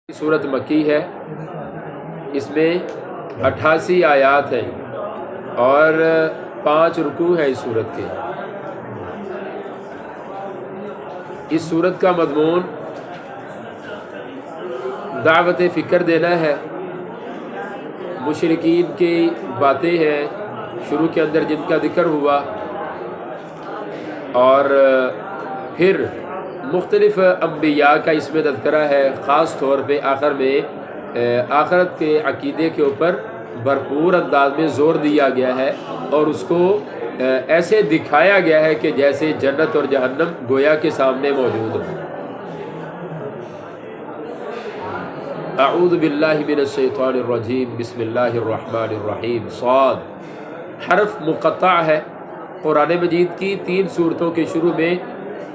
صورت مکی ہے، اس میں 88 آیات ہیں اور 5 رکوع ہیں اس صورت کے۔ اس صورت کا مضمون دعوت فکر دینا ہے، مشرکین کی باتیں ہیں شروع کے اندر جن کا ذکر ہوا، اور پھر مختلف انبیاء کا اس میں تذکرہ ہے، خاص طور پہ آخر میں آخرت کے عقیدے کے اوپر بھرپور انداز میں زور دیا گیا ہے، اور اس کو ایسے دکھایا گیا ہے کہ جیسے جنت اور جہنم گویا کے سامنے موجود ہو۔ اعوذ باللہ من الشیطان الرجیم، بسم اللہ الرحمن الرحیم۔ صاد حرف مقطع ہے، قرآن مجید کی 3 صورتوں کے شروع میں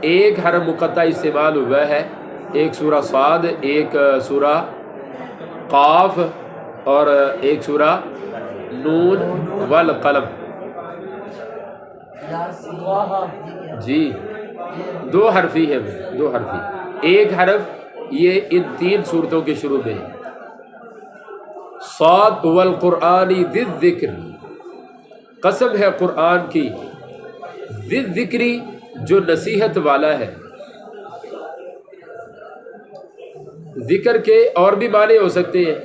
ایک حرف مقطع استعمال ہوا ہے، ایک سورہ صاد، ایک سورہ قاف اور ایک سورہ نون والقلم۔ جی 2 حرفی ہے، 2 حرفی، ایک حرف یہ ان 3 صورتوں کے شروع میں۔ صاد والقرآن ذی الذکر، قسم ہے قرآن کی، ذی الذکری جو نصیحت والا ہے۔ ذکر کے اور بھی معنی ہو سکتے ہیں،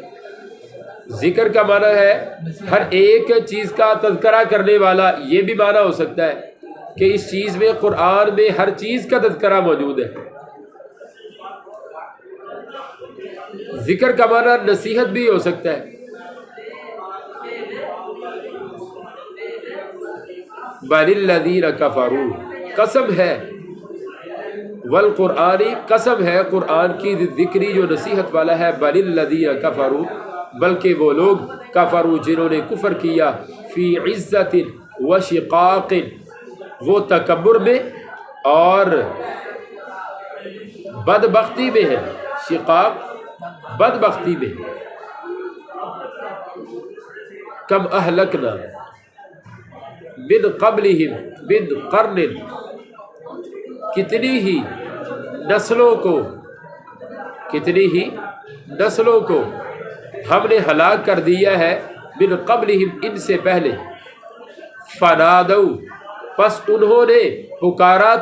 ذکر کا معنی ہے ہر ایک چیز کا تذکرہ کرنے والا، یہ بھی معنی ہو سکتا ہے کہ اس چیز میں، قرآن میں ہر چیز کا تذکرہ موجود ہے۔ ذکر کا معنی نصیحت بھی ہو سکتا ہے۔ بل الذین کفروا، قسم ہے، والقرآنی، قسم ہے قرآن کی، ذکری جو نصیحت والا ہے، بل الذین کفروا، بلکہ وہ لوگ کفروا جنہوں نے کفر کیا، فی عزت و شقاق، وہ تکبر میں اور بدبختی میں ہے، شقاق بدبختی میں ہے۔ کم اہلکنا من قبلہم من قرن، کتنی ہی نسلوں کو ہم نے ہلاک کر دیا ہے، من قبلہم، ان سے پہلے، فنادوا، پس انہوں نے پکارا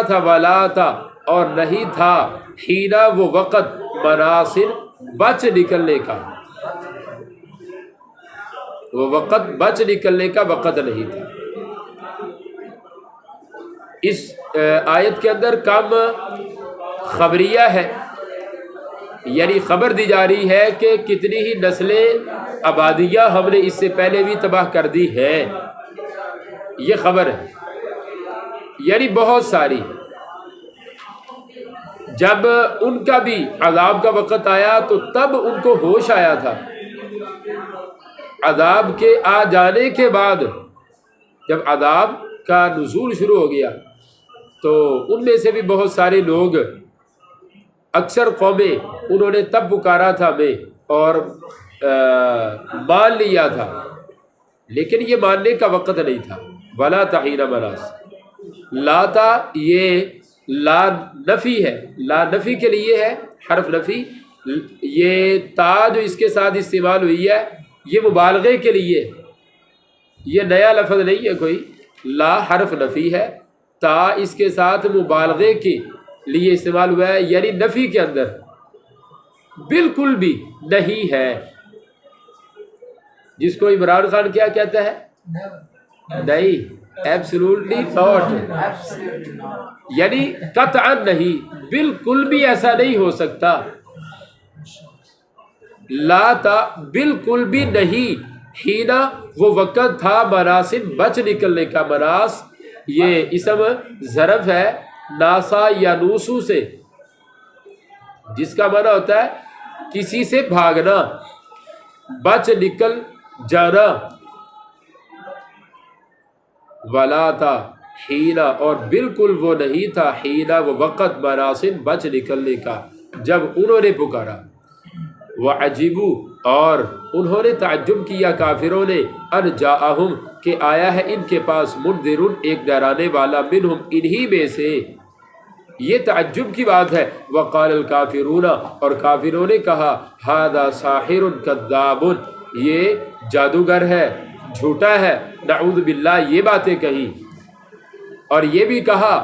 تھا، ولا تھا، اور نہیں تھا، حینا، وہ وقت، مناصر، بچ نکلنے کا، وہ وقت بچ نکلنے کا وقت نہیں تھا۔ اس آیت کے اندر کم خبریہ ہے، یعنی خبر دی جا رہی ہے کہ کتنی ہی نسلیں، آبادیاں ہم نے اس سے پہلے بھی تباہ کر دی ہیں، یہ خبر ہے، یعنی بہت ساری۔ جب ان کا بھی عذاب کا وقت آیا تو تب ان کو ہوش آیا تھا، عذاب کے آ جانے کے بعد جب عذاب کا نزول شروع ہو گیا تو ان میں سے بھی بہت سارے لوگ، اکثر قومیں، انہوں نے تب پکارا تھا ہمیں اور مان لیا تھا، لیکن یہ ماننے کا وقت نہیں تھا۔ ولا تحین مناس، لا تا، یہ لا نفی ہے، لا نفی کے لیے ہے، حرف نفی۔ یہ تا جو اس کے ساتھ استعمال ہوئی ہے یہ مبالغے کے لیے، یہ نیا لفظ نہیں ہے کوئی، لا حرف نفی ہے، تا اس کے ساتھ مبالغے کے لیے استعمال ہوا ہے، یعنی نفی کے اندر بالکل بھی نہیں ہے، جس کو عمران خان کیا کہتا ہے، نہیں، ایبسولوٹلی ناٹ، یعنی قطعا نہیں، بالکل بھی ایسا نہیں ہو سکتا۔ لا تا، بالکل بھی نہیں، ہینا، وہ وقت تھا، مناسب، بچ نکلنے کا، مناس یہ اسم ظرف ہے ناسا یا نوسو سے، جس کا معنی ہوتا ہے کسی سے بھاگنا، بچ نکل جانا۔ ولا تھا حینا، اور بالکل وہ نہیں تھا، حینا، وہ وقت، مناسب، بچ نکلنے کا، جب انہوں نے پکارا۔ وعجبوا، اور انہوں نے تعجب کیا کافروں نے، ان جاءہم، کہ آیا ہے ان کے پاس، منذر، ایک ڈرانے والا، منہم، انہی میں سے، یہ تعجب کی بات ہے۔ وقال الکافرون، اور کافروں نے کہا ھذا ساحر کذاب، یہ جادوگر ہے، جھوٹا ہے، نعوذ باللہ، یہ باتیں کہیں۔ اور یہ بھی کہا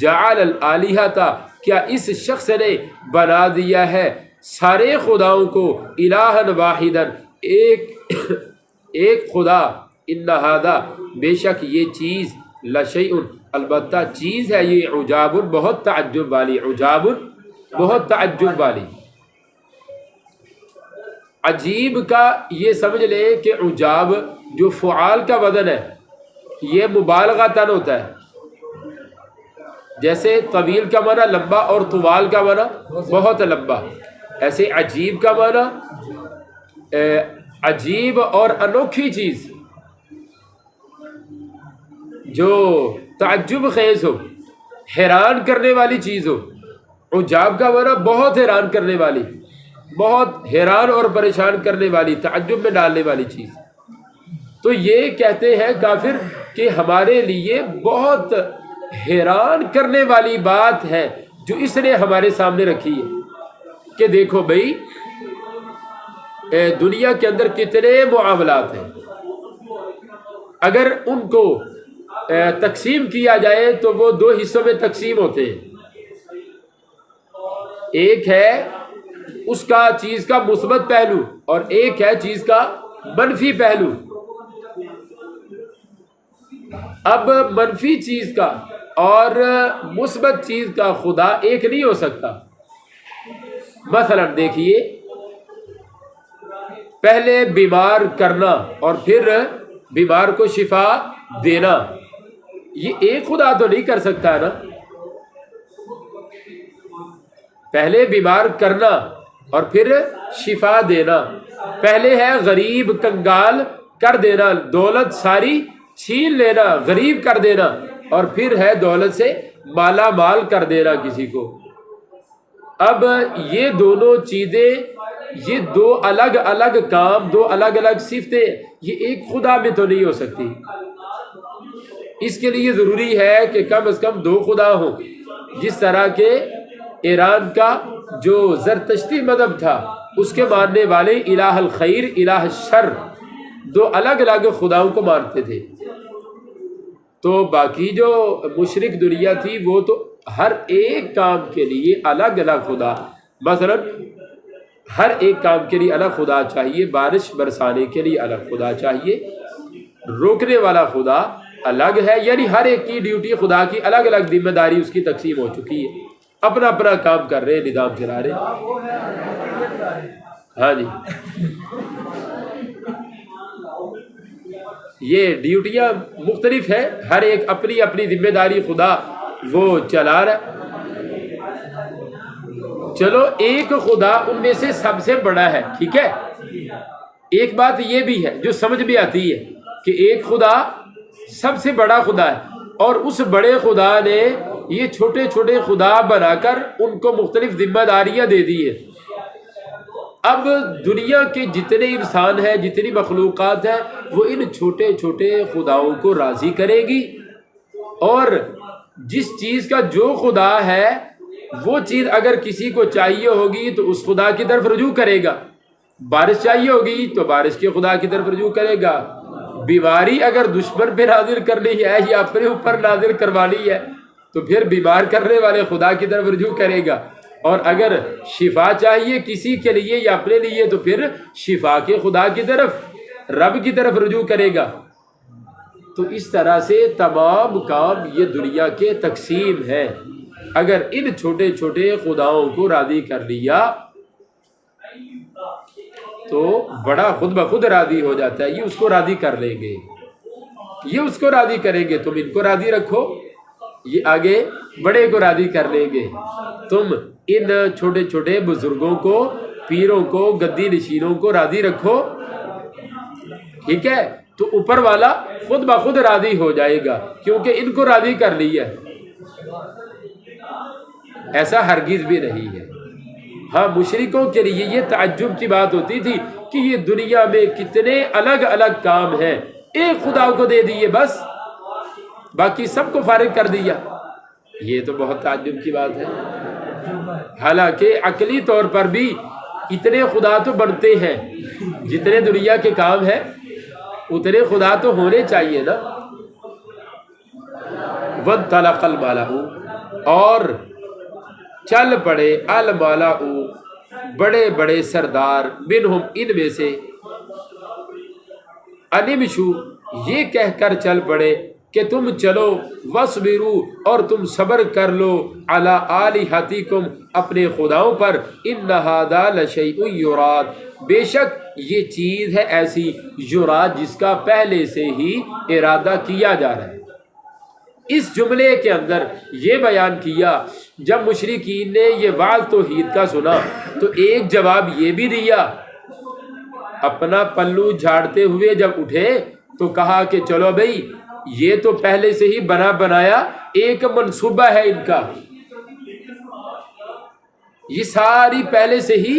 جعل الآلہۃ، کیا اس شخص نے بنا دیا ہے سارے خداؤں کو الہا واحدا، ایک خدا، ان ھذا، بے شک یہ چیز، لشیء، البتہ چیز ہے یہ، عجاب، بہت تعجب والی، عجاب، بہت تعجب والی۔ عجیب کا یہ سمجھ لیں کہ عجاب جو فعال کا وزن ہے یہ مبالغتاً ہوتا ہے، جیسے طویل کا معنی لمبا اور طوال کا معنی بہت لمبا، ایسے عجیب کا معنی عجیب اور انوکھی چیز جو تعجب خیز ہو، حیران کرنے والی چیز ہو۔ عجاب کا معنی بہت حیران کرنے والی، بہت حیران اور پریشان کرنے والی، تعجب میں ڈالنے والی چیز۔ تو یہ کہتے ہیں کافر کہ ہمارے لیے بہت حیران کرنے والی بات ہے جو اس نے ہمارے سامنے رکھی ہے کہ دیکھو بھائی دنیا کے اندر کتنے معاملات ہیں، اگر ان کو تقسیم کیا جائے تو وہ دو حصوں میں تقسیم ہوتے ہیں۔ ایک ہے اس کا چیز کا مثبت پہلو اور ایک ہے چیز کا منفی پہلو۔ اب منفی چیز کا اور مثبت چیز کا خدا ایک نہیں ہو سکتا۔ مثلا دیکھیے، پہلے بیمار کرنا اور پھر بیمار کو شفا دینا، یہ ایک خدا تو نہیں کر سکتا ہے نا۔ پہلے بیمار کرنا اور پھر شفا دینا، پہلے ہے غریب کنگال کر دینا، دولت ساری چھین لینا، غریب کر دینا، اور پھر ہے دولت سے مالا مال کر دینا کسی کو۔ اب یہ دونوں چیزیں، یہ دو الگ الگ کام، دو الگ الگ صفتیں، یہ ایک خدا میں تو نہیں ہو سکتی۔ اس کے لیے ضروری ہے کہ کم از کم دو خدا ہوں، جس طرح کہ ایران کا جو زرتشتی مذہب تھا اس کے ماننے والے الہ الخیر الہ الشر، دو الگ الگ خداؤں کو مانتے تھے۔ تو باقی جو مشرک دنیا تھی وہ تو ہر ایک کام کے لیے الگ الگ خدا، مثلا ہر ایک کام کے لیے الگ خدا چاہیے، بارش برسانے کے لیے الگ خدا چاہیے، روکنے والا خدا الگ ہے، یعنی ہر ایک کی ڈیوٹی، خدا کی الگ الگ ذمہ داری اس کی تقسیم ہو چکی ہے، اپنا اپنا کام کر رہے ہیں، نظام چلا رہے ہیں۔ ہاں جی، یہ ڈیوٹیاں مختلف ہیں، ہر ایک اپنی اپنی ذمہ داری خدا وہ چلا رہا ہے۔ چلو ایک خدا ان میں سے سب سے بڑا ہے، ٹھیک ہے۔ ایک بات یہ بھی ہے جو سمجھ میں آتی ہے کہ ایک خدا سب سے بڑا خدا ہے، اور اس بڑے خدا نے یہ چھوٹے چھوٹے خدا بنا کر ان کو مختلف ذمہ داریاں دے دی ہیں۔ اب دنیا کے جتنے انسان ہیں، جتنی مخلوقات ہیں، وہ ان چھوٹے چھوٹے خداؤں کو راضی کرے گی، اور جس چیز کا جو خدا ہے وہ چیز اگر کسی کو چاہیے ہوگی تو اس خدا کی طرف رجوع کرے گا، بارش چاہیے ہوگی تو بارش کے خدا کی طرف رجوع کرے گا، بیماری اگر دشمن پہ نازل کرنی ہے یا اپنے اوپر نازل کروانی ہے تو پھر بیمار کرنے والے خدا کی طرف رجوع کرے گا، اور اگر شفا چاہیے کسی کے لیے یا اپنے لیے تو پھر شفا کے خدا کی طرف، رب کی طرف رجوع کرے گا۔ تو اس طرح سے تمام کام یہ دنیا کے تقسیم ہیں۔ اگر ان چھوٹے چھوٹے خداؤں کو راضی کر لیا تو بڑا خود بخود راضی ہو جاتا ہے، یہ اس کو راضی کر لیں گے، یہ اس کو راضی کریں گے، تم ان کو راضی رکھو، یہ آگے بڑے کو راضی کر لیں گے، تم ان چھوٹے چھوٹے بزرگوں کو، پیروں کو، گدی نشینوں کو راضی رکھو، ٹھیک ہے، تو اوپر والا خود بخود راضی ہو جائے گا، کیونکہ ان کو راضی کر لیا۔ ایسا ہرگز بھی نہیں ہے۔ ہاں، مشرکوں کے لیے یہ تعجب کی بات ہوتی تھی کہ یہ دنیا میں کتنے الگ الگ کام ہیں، ایک خدا کو دے دیے بس، باقی سب کو فارغ کر دیا۔ یہ تو بہت تعجب کی بات ہے، حالانکہ عقلی طور پر بھی اتنے خدا تو بنتے ہیں، جتنے دنیا کے کام ہیں اتنے خدا تو ہونے چاہیے نا۔ وانطلق الملأ، اور چل پڑے الملأ بڑے بڑے سردار، منہم ان میں سے، انمشو یہ کہہ کر چل پڑے کہ تم چلو، وصبروا اور تم صبر کر لو، علی آلہتکم اپنے خداؤں پر، ان ھذا لشیء یراد بے شک یہ چیز ہے ایسی یراد جس کا پہلے سے ہی ارادہ کیا جا رہا ہے۔ اس جملے کے اندر یہ بیان کیا، جب مشرکین نے یہ وعظ توحید کا سنا تو ایک جواب یہ بھی دیا، اپنا پلو جھاڑتے ہوئے جب اٹھے تو کہا کہ چلو بھئی یہ تو پہلے سے ہی بنا بنایا ایک منصوبہ ہے ان کا، یہ ساری پہلے سے ہی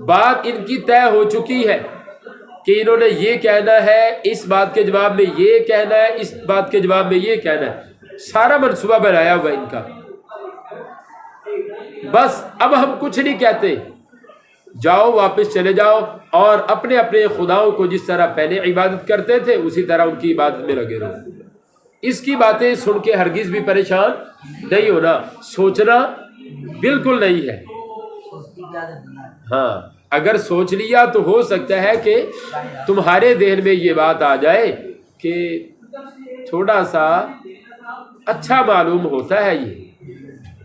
بات ان کی طے ہو چکی ہے کہ انہوں نے یہ کہنا ہے، اس بات کے جواب میں یہ کہنا ہے، اس بات کے جواب میں یہ کہنا ہے، سارا منصوبہ بنایا ہوا ان کا۔ بس اب ہم کچھ نہیں کہتے، جاؤ واپس چلے جاؤ اور اپنے اپنے خداؤں کو جس طرح پہلے عبادت کرتے تھے اسی طرح ان کی عبادت میں لگے رہو۔ اس کی باتیں سن کے ہرگز بھی پریشان نہیں ہونا، سوچنا بالکل نہیں ہے۔ ہاں اگر سوچ لیا تو ہو سکتا ہے کہ تمہارے ذہن میں یہ بات آ جائے کہ تھوڑا سا اچھا معلوم ہوتا ہے، یہ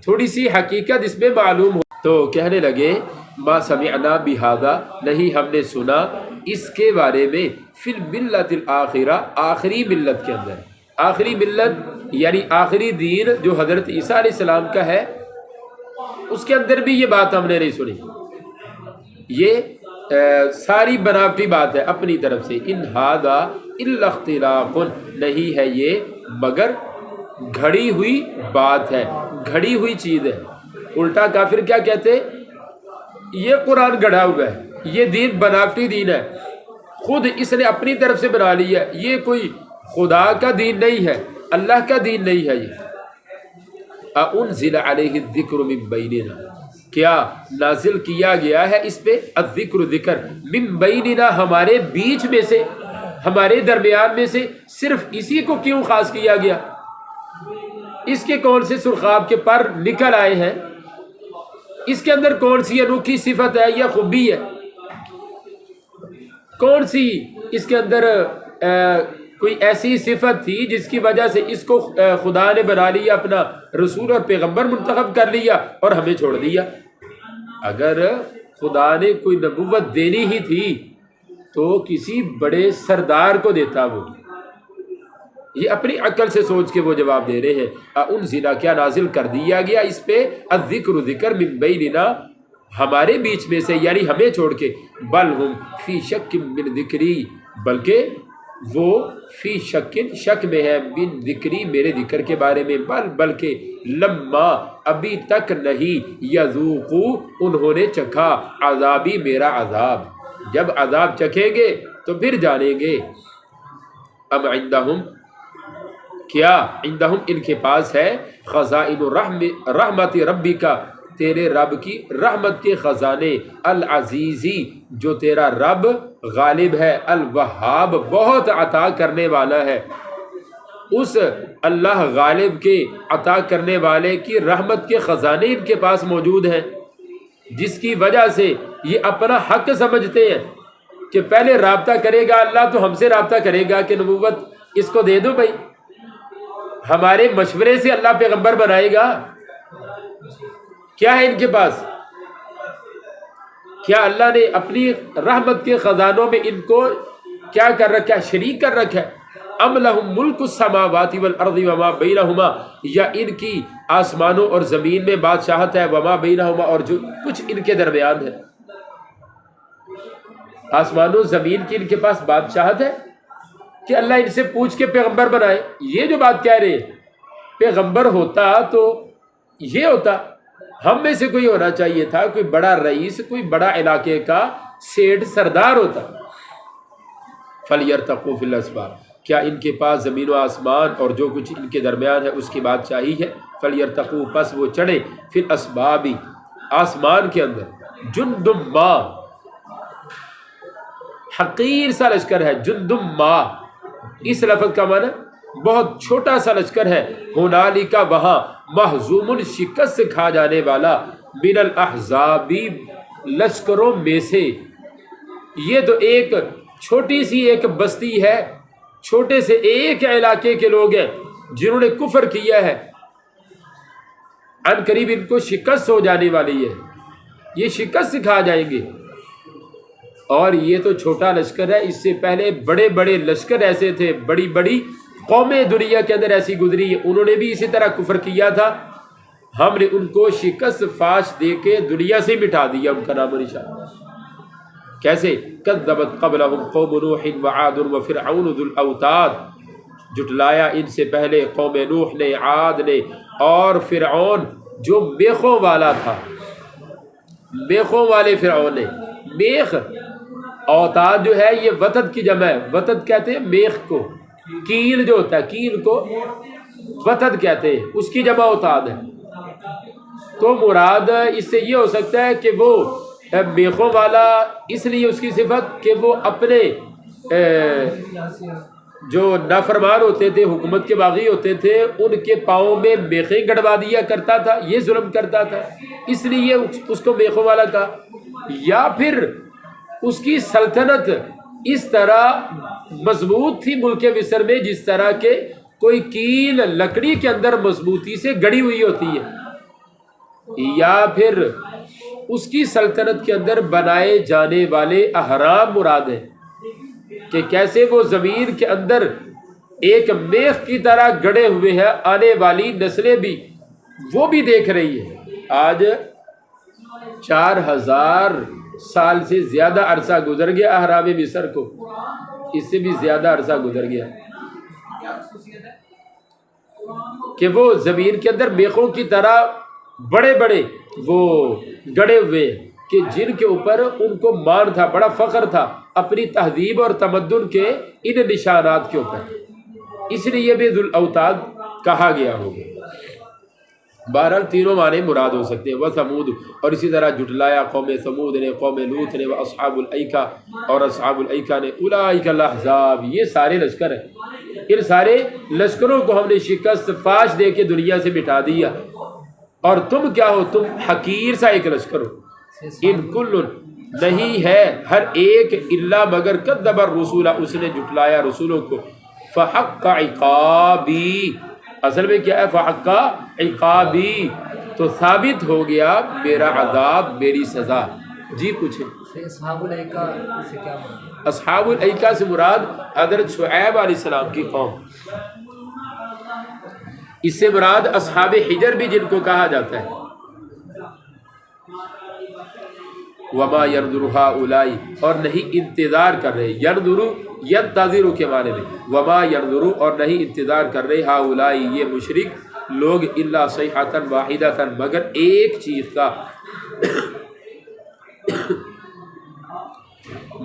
تھوڑی سی حقیقت اس میں معلوم ہو، تو کہنے لگے ما سمعنا بہذا نہیں ہم نے سنا اس کے بارے میں، فی الملت الآخرہ آخری ملت کے اندر، آخری ملت یعنی آخری دین جو حضرت عیسیٰ علیہ السلام کا ہے اس کے اندر بھی یہ بات ہم نے نہیں سنی، یہ ساری بناوٹی بات ہے اپنی طرف سے۔ ان ھذا الا اختلاف نہیں ہے یہ مگر گھڑی ہوئی بات ہے، گھڑی ہوئی چیز ہے۔ الٹا کافر کیا کہتے، یہ قرآن گڑھا ہوا ہے، یہ دین بناوٹی دین ہے، خود اس نے اپنی طرف سے بنا لیا ہے، یہ کوئی خدا کا دین نہیں ہے، اللہ کا دین نہیں ہے یہ۔ اَأُنزِلَ عَلَيْهِ الذِّكْرُ مِن بَيْنِنَا کیا نازل کیا گیا ہے اس پہ الذکر ذکر، من بیننا ہمارے بیچ میں سے، ہمارے درمیان میں سے، صرف اسی کو کیوں خاص کیا گیا؟ اس کے کون سے سرخاب کے پر نکل آئے ہیں؟ اس کے اندر کون سی انوکھی صفت ہے یا خوبی ہے؟ کون سی اس کے اندر کوئی ایسی صفت تھی جس کی وجہ سے اس کو خدا نے بنا لیا، اپنا رسول اور پیغمبر منتخب کر لیا اور ہمیں چھوڑ دیا؟ اگر خدا نے کوئی نبوت دینی ہی تھی تو کسی بڑے سردار کو دیتا، وہ یہ اپنی عقل سے سوچ کے وہ جواب دے رہے ہیں۔ انزل کیا نازل کر دیا گیا اس پہ الذکر ذکر من بیننا ہمارے بیچ میں سے یعنی ہمیں چھوڑ کے، بل ہم فی شک من ذکری بلکہ وہ فی شک شک میں ہے، من ذکری میرے ذکر کے بارے میں، بلکہ لما ابھی تک نہیں، یذوقو انہوں نے چکھا، عذابی میرا عذاب، جب عذاب چکھیں گے تو پھر جانیں گے۔ ام عندہم کیا عندہم ان کے پاس ہے خزائن رحمت ربی کا تیرے رب کی رحمت کے خزانے، العزیزی جو تیرا رب غالب ہے، الوہاب بہت عطا کرنے والا ہے۔ اس اللہ غالب کے عطا کرنے والے کی رحمت کے خزانے ان کے پاس موجود ہیں، جس کی وجہ سے یہ اپنا حق سمجھتے ہیں کہ پہلے رابطہ کرے گا اللہ تو ہم سے رابطہ کرے گا کہ نبوت اس کو دے دو بھائی، ہمارے مشورے سے اللہ پیغمبر بنائے گا۔ کیا ہے ان کے پاس؟ کیا اللہ نے اپنی رحمت کے خزانوں میں ان کو کیا کر رکھا ہے؟ شریک کر رکھا ہے۔ ام لہم ملک السماوات والارض وما بینہما یا ان کی آسمانوں اور زمین میں بادشاہت ہے، وما بینہما اور جو کچھ ان کے درمیان ہے، آسمانوں زمین کی ان کے پاس بادشاہت ہے کہ اللہ ان سے پوچھ کے پیغمبر بنائے؟ یہ جو بات کہہ رہے ہیں، پیغمبر ہوتا تو یہ ہوتا، ہم میں سے کوئی ہونا چاہیے تھا، کوئی بڑا رئیس، کوئی بڑا علاقے کا سیٹھ سردار ہوتا۔ فَلْيَرْتَقُوا فِي الْأَسْبَابِ کیا ان کے پاس زمین و آسمان اور جو کچھ ان کے درمیان ہے اس کی بادشاہی ہے؟ فَلْيَرْتَقُوا پس وہ چڑھے فی الاسباب آسمان کے اندر، جندم ما حقیر سا لشکر ہے، جندم ما اس لفظ کا معنی بہت چھوٹا سا لشکر ہے، ہنالک وہاں محزوم شکست کھا جانے والا، من الاحزاب لشکروں میں سے۔ یہ تو ایک چھوٹی سی ایک بستی ہے، چھوٹے سے ایک علاقے کے لوگ ہیں جنہوں نے کفر کیا ہے، ان قریب ان کو شکست ہو جانے والی ہے، یہ شکست کھا جائیں گے۔ اور یہ تو چھوٹا لشکر ہے، اس سے پہلے بڑے بڑے لشکر ایسے تھے، بڑی بڑی قومیں دنیا کے اندر ایسی گزری ہیں، انہوں نے بھی اسی طرح کفر کیا تھا، ہم نے ان کو شکست فاش دے کے دنیا سے مٹا دیا، ان کا نام و نشان۔ کیسے؟ کذبت قبلہم قوم نوح وعاد وفرعون ذو الاوتاد، جھٹلایا ان سے پہلے قوم نوح نے، عاد نے اور فرعون جو میخوں والا تھا، میخوں والے فرعون نے۔ میخ اوتاد جو ہے یہ وتد کی جمع ہے، وتد کہتے ہیں میخ کو، کیل جو ہوتا ہے کیل کو وتد کہتے ہیں، اس کی جمع اوتاد ہے۔ تو مراد اس سے یہ ہو سکتا ہے کہ وہ میخوں والا، اس لیے اس کی صفت کہ وہ اپنے جو نافرمان ہوتے تھے، حکومت کے باغی ہوتے تھے، ان کے پاؤں میں میخیں گڑوا دیا کرتا تھا، یہ ظلم کرتا تھا، اس لیے اس کو میخوں والا کہا۔ یا پھر اس کی سلطنت اس طرح مضبوط تھی ملک مصر میں جس طرح کہ کوئی کیل لکڑی کے اندر مضبوطی سے گڑی ہوئی ہوتی ہے، یا پھر اس کی سلطنت کے اندر بنائے جانے والے احرام مراد ہیں کہ کیسے وہ زمین کے اندر ایک میخ کی طرح گڑے ہوئے ہیں، آنے والی نسلیں بھی وہ بھی دیکھ رہی ہیں۔ آج 4000 سال سے زیادہ عرصہ گزر گیا احرام مصر کو، اس سے بھی زیادہ عرصہ گزر گیا کہ وہ زمین کے اندر میخوں کی طرح بڑے بڑے وہ گڑے ہوئے کہ جن کے اوپر ان کو مان تھا، بڑا فخر تھا اپنی تہذیب اور تمدن کے ان نشانات کے اوپر، اس لیے بھی ذو الاوتاد کہا گیا ہوگا۔ بہرحال تینوں معنی مراد ہو سکتے ہیں۔ وثمود، اور اسی طرح جھٹلایا قوم ثمود نے، قوم لوط نے، واصحاب الایکہ، اور اصحاب الایکہ نے، اولئک الاحزاب، یہ سارے لشکر ہیں، ان سارے لشکروں کو ہم نے شکست فاش دے کے دنیا سے مٹا دیا، اور تم کیا ہو؟ تم حقیر سا ایک لشکر ہو۔ ان کل، نہیں ہے ہر ایک، الا مگر کذب الرسول، اس نے جھٹلایا رسولوں کو، فحق عقابی، اصل میں کیا ہے؟ فحق عقابی، تو ثابت ہو گیا میرا عذاب، میری سزا۔ جی پوچھیں۔ اصحاب الایکہ سے کیا مراد؟ اصحاب الایکہ سے مراد حضرت شعیب علیہ السلام کی قوم، اس سے مراد اصحاب حجر بھی جن کو کہا جاتا ہے۔ وما ينظر هؤلاء، اور نہیں انتظار کر رہے، ينظر ينتظر کے معنی میں، وما ينظر، اور نہیں انتظار کر رہے، هؤلاء یہ مشرک لوگ، الا صیحۃ واحدۃ، مگر ایک چیز کا،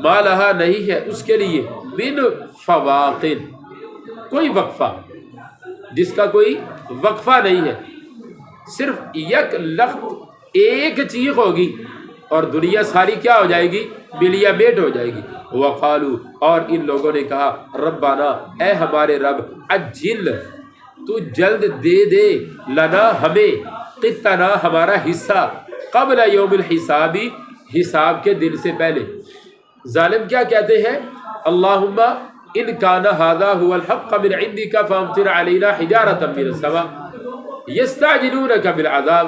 ما لہا نہیں ہے اس کے لیے، من فواقن، کوئی وقفہ، جس کا کوئی وقفہ نہیں ہے، صرف یک لخت ایک چیخ ہوگی اور دنیا ساری کیا ہو جائے گی؟ ملیا میٹ ہو جائے گی۔ وقالو، اور ان لوگوں نے کہا، ربنا، اے ہمارے رب، عجل، تو جلد دے دے، لنا ہمیں، قطنا ہمارا حصہ، قبل یوم الحسابی، حساب کے دن سے پہلے۔ ظالم کیا کہتے ہیں؟ اللہم ان کان ھذا ھو الحق من عندک فامطر علینا حجارۃ من السماء یستعجلونک بالعذاب،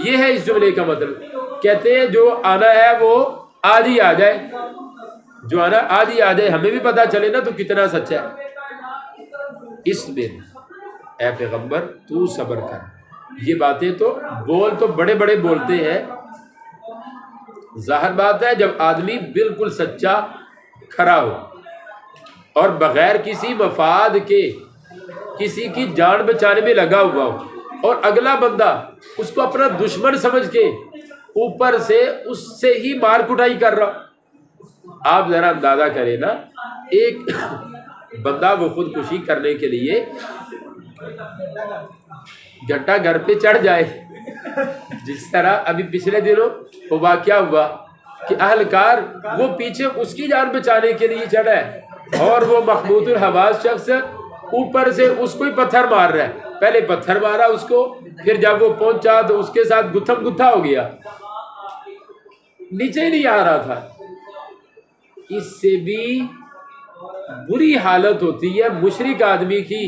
یہ ہے اس جملے کا مطلب، کہتے ہیں جو آنا ہے وہ آج ہی آ جائے، جو آنا آج ہی آ جائے، ہمیں بھی پتہ چلے نا تو کتنا سچا ہے۔ اس میں اے پیغمبر تو صبر کر، یہ باتیں تو بول تو بڑے بڑے بولتے ہیں، ظاہر بات ہے جب آدمی بالکل سچا کھڑا ہو اور بغیر کسی مفاد کے کسی کی جان بچانے میں لگا ہوا ہو، اور اگلا بندہ اس کو اپنا دشمن سمجھ کے اوپر سے اس سے ہی مار کٹائی کر رہا، آپ ذرا اندازہ کریں نا، بندہ وہ خودکشی کرنے کے لیے گھنٹہ گھر پہ چڑھ جائے، جس طرح ابھی پچھلے دنوں وہ واقعہ ہوا کہ اہلکار وہ پیچھے اس کی جان بچانے کے لیے چڑھا ہے اور وہ محمود الحواس شخص اوپر سے اس کو ہی پتھر مار رہا ہے، پہلے پتھر مارا اس کو، پھر جب وہ پہنچا تو اس کے ساتھ گتھم گتھا ہو گیا، نیچے ہی نہیں آ رہا تھا۔ اس سے بھی بری حالت ہوتی ہے مشرک آدمی کی۔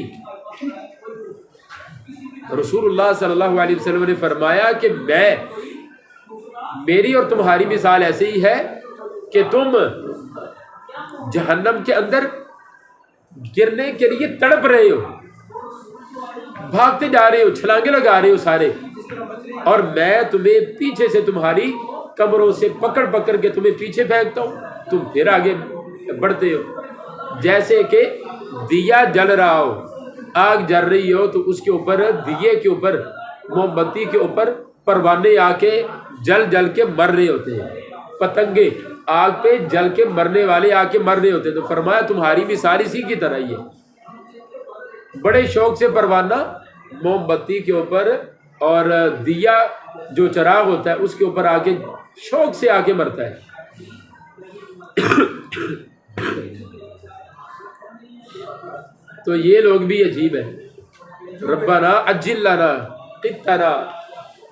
رسول اللہ صلی اللہ علیہ وسلم نے فرمایا کہ میری اور تمہاری مثال ایسے ہی ہے کہ تم جہنم کے اندر گرنے کے لیے تڑپ رہے ہو، بھاگتے جا رہے ہو، چھلانگے لگا رہے ہو سارے، اور میں تمہیں پیچھے سے تمہاری کمروں سے پکڑ پکڑ کے تمہیں پیچھے پھینکتا ہوں، تم پھر آگے بڑھتے ہو۔ جیسے کہ دیا جل رہا ہو، آگ جل رہی ہو تو اس کے اوپر، دیے کے اوپر، موم بتی کے اوپر پروانے آ کے جل جل کے مر رہے ہوتے ہیں، پتنگے آگ پہ جل کے مرنے والے آ کے مر رہے ہوتے ہیں۔ تو فرمایا تمہاری مثال اسی کی طرح ہی ہے، بڑے شوق سے پروانہ موم بتی کے اوپر اور دیا جو چراغ ہوتا ہے اس کے اوپر آ کے شوق سے آ کے مرتا ہے۔ تو یہ لوگ بھی عجیب ہیں۔ ربنا عجل لنا قطنا،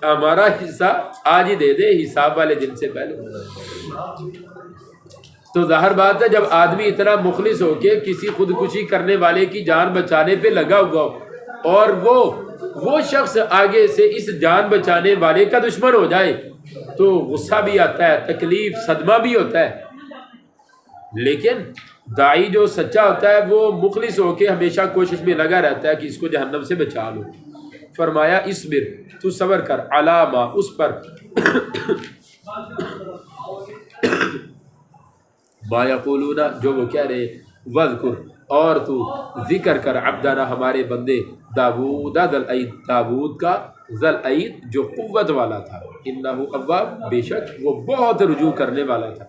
ہمارا حصہ آج ہی دے دے، حساب والے دن سے پہلے۔ تو ظاہر بات ہے جب آدمی اتنا مخلص ہو کے کسی خودکشی کرنے والے کی جان بچانے پہ لگا ہوا ہو اور وہ شخص آگے سے اس جان بچانے والے کا دشمن ہو جائے تو غصہ بھی آتا ہے، تکلیف، صدمہ بھی ہوتا ہے۔ لیکن داعی جو سچا ہوتا ہے وہ مخلص ہو کے ہمیشہ کوشش میں لگا رہتا ہے کہ اس کو جہنم سے بچا لو۔ فرمایا اصبر، تو صبر کر، علامہ اس پر، ما یقولون جو وہ کہہ رہے، وذکر اور تو ذکر کر، عبدنا ہمارے بندے، داود ذل اید، داود کا ذل اید جو قوت والا تھا، انہ اواب، بے شک وہ بہت رجوع کرنے والا تھا۔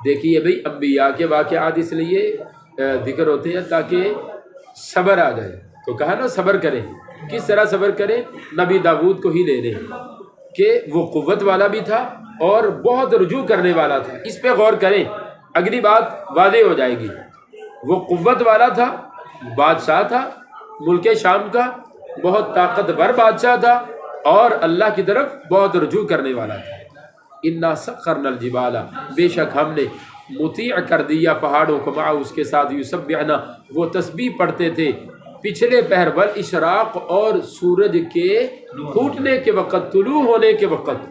دیکھیے بھئی انبیاء کے واقعات اس لیے ذکر ہوتے ہیں تاکہ صبر آ جائے۔ تو کہا نا صبر کریں، کس طرح صبر کریں؟ نبی داود کو ہی لے لیں کہ وہ قوت والا بھی تھا اور بہت رجوع کرنے والا تھا۔ اس پہ غور کریں، اگلی بات واضح ہو جائے گی۔ وہ قوت والا تھا، بادشاہ تھا ملک شام کا، بہت طاقتور بادشاہ تھا اور اللہ کی طرف بہت رجوع کرنے والا تھا۔ انا سخرنا الجبال، بے شک ہم نے مطیع کر دیا پہاڑوں کو، معه اس کے ساتھ، یسبحنا وہ تسبیح پڑھتے تھے پچھلے پہر، والاشراق اور سورج کے پھوٹنے کے وقت، طلوع ہونے کے وقت،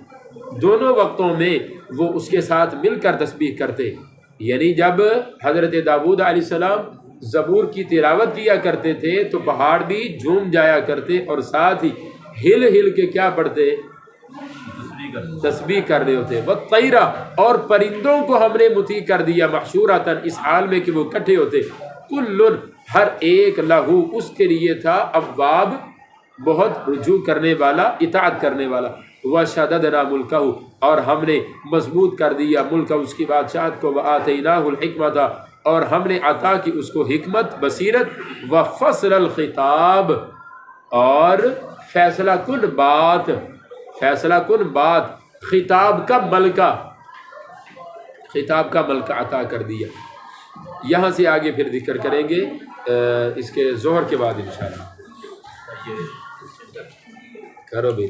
دونوں وقتوں میں وہ اس کے ساتھ مل کر تسبیح کرتے۔ یعنی جب حضرت داؤد علیہ السلام زبور کی تلاوت کیا کرتے تھے تو پہاڑ بھی جھوم جایا کرتے اور ساتھ ہی ہل ہل کے کیا پڑھتے؟ تسبیح کر رہے ہوتے۔ والطیرہ اور پرندوں کو ہم نے مطیع کر دیا، محشورۃ اس حال میں کہ وہ اکٹھے ہوتے، کل ہر ایک، لہو اس کے لیے تھا، اواب بہت رجوع کرنے والا، اطاعت کرنے والا۔ وشددنا ملکہ اور ہم نے مضبوط کر دیا ملکہ اس کی بادشاہت کو، وآتیناہ الحکمۃ اور ہم نے عطا کی اس کو حکمت، بصیرت، وفصل الخطاب اور فیصلہ کن بات، فیصلہ کن بات، خطاب کا ملکہ، خطاب کا ملکہ عطا کر دیا۔ یہاں سے آگے پھر ذکر کریں گے اس کے ظہر کے بعد انشاءاللہ۔ کرو بے